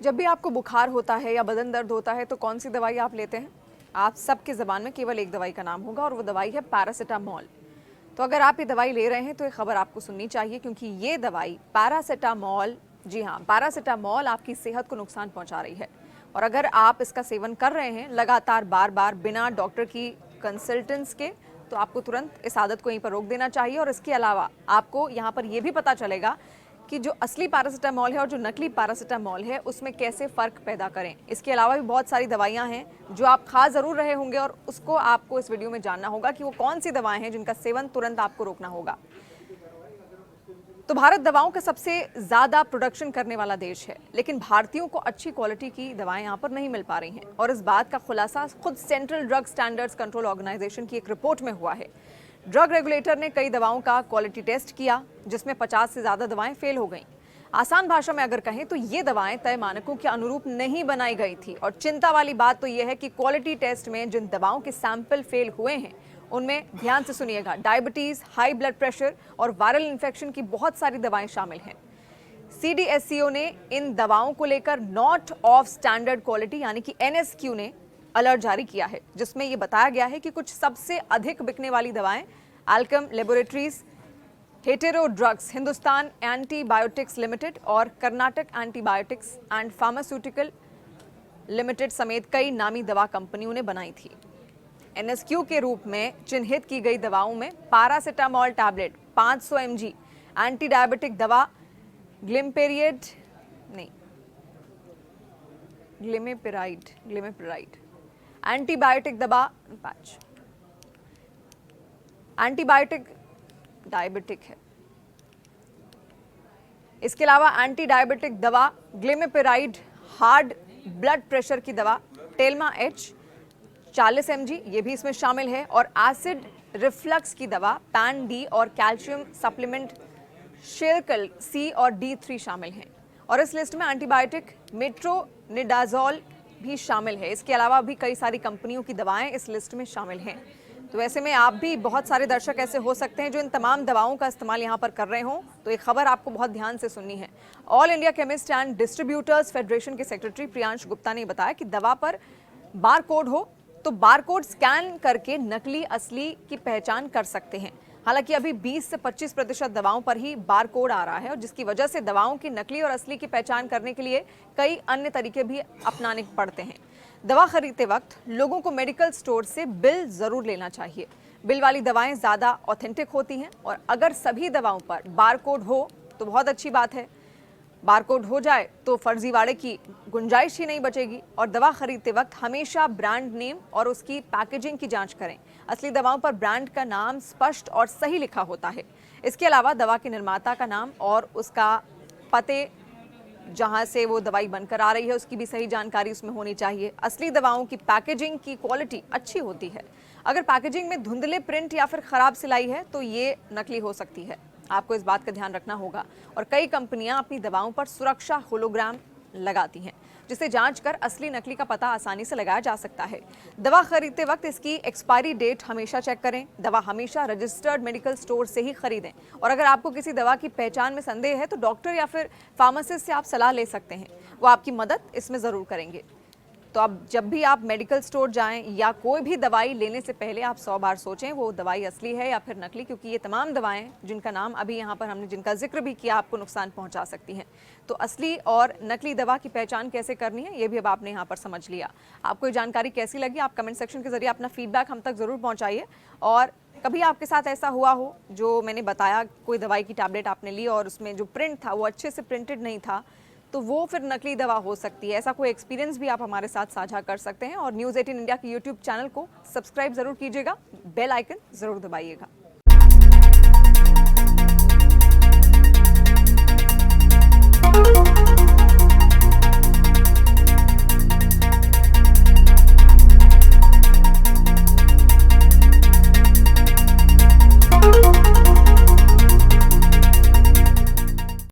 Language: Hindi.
जब भी आपको बुखार होता है या बदन दर्द होता है तो कौन सी दवाई आप लेते हैं? आप सबकी ज़बान में केवल एक दवाई का नाम होगा और वो दवाई है पैरासिटामोल। तो अगर आप ये दवाई ले रहे हैं तो ये खबर आपको सुननी चाहिए, क्योंकि ये दवाई पैरासिटामोल, जी हाँ, पैरासिटामोल आपकी सेहत को नुकसान पहुंचा रही है। और अगर आप इसका सेवन कर रहे हैं लगातार बार बार बिना डॉक्टर की कंसल्टेंस के, तो आपको तुरंत इस आदत को यहीं पर रोक देना चाहिए। और इसके अलावा आपको यहाँ पर यह भी पता चलेगा कि जो असली पैरासिटामोल है और जो नकली पैरासिटामोल है उसमें कैसे फ़र्क पैदा करें। इसके अलावा भी बहुत सारी दवाइयां हैं जो आप खा ज़रूर रहे होंगे और उसको आपको इस वीडियो में जानना होगा कि वो कौन सी दवाएं हैं जिनका सेवन तुरंत आपको रोकना होगा। तो भारत दवाओं का सबसे ज़्यादा प्रोडक्शन करने वाला देश है, लेकिन भारतीयों को अच्छी क्वालिटी की दवाएं यहाँ पर नहीं मिल पा रही हैं। और इस बात का खुलासा खुद central drug standards control organisation की एक रिपोर्ट में हुआ है। ड्रग रेगुलेटर ने कई दवाओं का क्वालिटी टेस्ट किया, जिसमें 50 से ज़्यादा दवाएं फेल हो गईं। आसान भाषा में अगर कहें तो ये दवाएं तय मानकों के अनुरूप नहीं बनाई गई थी। और चिंता वाली बात तो ये है कि क्वालिटी टेस्ट में जिन दवाओं के सैंपल फेल हुए हैं उनमें, ध्यान से सुनिएगा, डायबिटीज़, हाई ब्लड प्रेशर और वायरल इन्फेक्शन की बहुत सारी दवाएं शामिल हैं। CDSCO ने इन दवाओं को लेकर नॉट ऑफ स्टैंडर्ड क्वालिटी यानी कि NSQ ने अलर्ट जारी किया है, जिसमें यह बताया गया है कि कुछ सबसे अधिक बिकने वाली दवाएं Alkem laboratories, Hetero drugs, Hindustan antibiotics limited और Karnataka antibiotics and pharmaceutical limited समेत कई नामी दवा कंपनियों ने बनाई थी। NSQ के रूप में चिन्हित की गई दवाओं में paracetamol tablet 500 mg, anti diabetic दवा ग्लिमेपिराइड, एंटीबायोटिक दवा पैच, एंटीबायोटिक डायबिटिक है। इसके अलावा एंटी डायबिटिक दवा ग्लिमेपिराइड, हार्ड ब्लड प्रेशर की दवा टेल्मा H 40 mg, ये भी इसमें शामिल है। और एसिड रिफ्लक्स की दवा पैन D और कैल्शियम सप्लीमेंट शेरकल C और D3 शामिल हैं। और इस लिस्ट में एंटीबायोटिक मेट्रोनिडाजोल भी शामिल है। इसके अलावा भी कई सारी कंपनियों की दवाएं इस लिस्ट में शामिल हैं। तो ऐसे में आप भी, बहुत सारे दर्शक ऐसे हो सकते हैं जो इन तमाम दवाओं का इस्तेमाल यहाँ पर कर रहे हों, तो एक खबर आपको बहुत ध्यान से सुननी है। All India chemist and distributors federation के सेक्रेटरी प्रियांश गुप्ता ने बताया कि दवा पर बार कोड हो तो बार कोड स्कैन करके नकली असली की पहचान कर सकते हैं। हालांकि अभी 20 से 25% दवाओं पर ही बार कोड आ रहा है, और जिसकी वजह से दवाओं की नकली और असली की पहचान करने के लिए कई अन्य तरीके भी अपनाने पड़ते हैं। दवा खरीदते वक्त लोगों को मेडिकल स्टोर से बिल ज़रूर लेना चाहिए। बिल वाली दवाएं ज़्यादा ऑथेंटिक होती हैं, और अगर सभी दवाओं पर बार कोड हो तो बहुत अच्छी बात है। बार कोड हो जाए तो फर्जीवाड़े की गुंजाइश ही नहीं बचेगी। और दवा खरीदते वक्त हमेशा ब्रांड नेम और उसकी पैकेजिंग की जांच करें। असली दवाओं पर ब्रांड का नाम स्पष्ट और सही लिखा होता है। इसके अलावा दवा के निर्माता का नाम और उसका पते, जहां से वो दवाई बनकर आ रही है, उसकी भी सही जानकारी उसमें होनी चाहिए। असली दवाओं की पैकेजिंग की क्वालिटी अच्छी होती है। अगर पैकेजिंग में धुंधले प्रिंट या फिर खराब सिलाई है तो ये नकली हो सकती है। आपको इस बात का ध्यान रखना होगा। और कई कंपनियां अपनी दवाओं पर सुरक्षा होलोग्राम लगाती हैं, जिसे जांचकर असली नकली का पता आसानी से लगाया जा सकता है। दवा खरीदते वक्त इसकी एक्सपायरी डेट हमेशा चेक करें। दवा हमेशा रजिस्टर्ड मेडिकल स्टोर से ही खरीदें। और अगर आपको किसी दवा की पहचान में संदेह है तो डॉक्टर या फिर फार्मासिस्ट से आप सलाह ले सकते हैं, वो आपकी मदद इसमें ज़रूर करेंगे। तो अब जब भी आप मेडिकल स्टोर जाएं या कोई भी दवाई लेने से पहले आप 100 बार सोचें वो दवाई असली है या फिर नकली, क्योंकि ये तमाम दवाएं जिनका नाम अभी यहाँ पर हमने जिनका जिक्र भी किया आपको नुकसान पहुंचा सकती हैं। तो असली और नकली दवा की पहचान कैसे करनी है ये भी अब आपने यहाँ पर समझ लिया। आपको ये जानकारी कैसी लगी आप कमेंट सेक्शन के जरिए अपना फीडबैक हम तक ज़रूर पहुँचाइए। और कभी आपके साथ ऐसा हुआ हो जो मैंने बताया, कोई दवाई की टैबलेट आपने ली और उसमें जो प्रिंट था वो अच्छे से प्रिंटेड नहीं था, तो वो फिर नकली दवा हो सकती है। ऐसा कोई एक्सपीरियंस भी आप हमारे साथ साझा कर सकते हैं। और न्यूज़ 18 इंडिया के YouTube चैनल को सब्सक्राइब जरूर कीजिएगा, बेल आइकन जरूर दबाइएगा।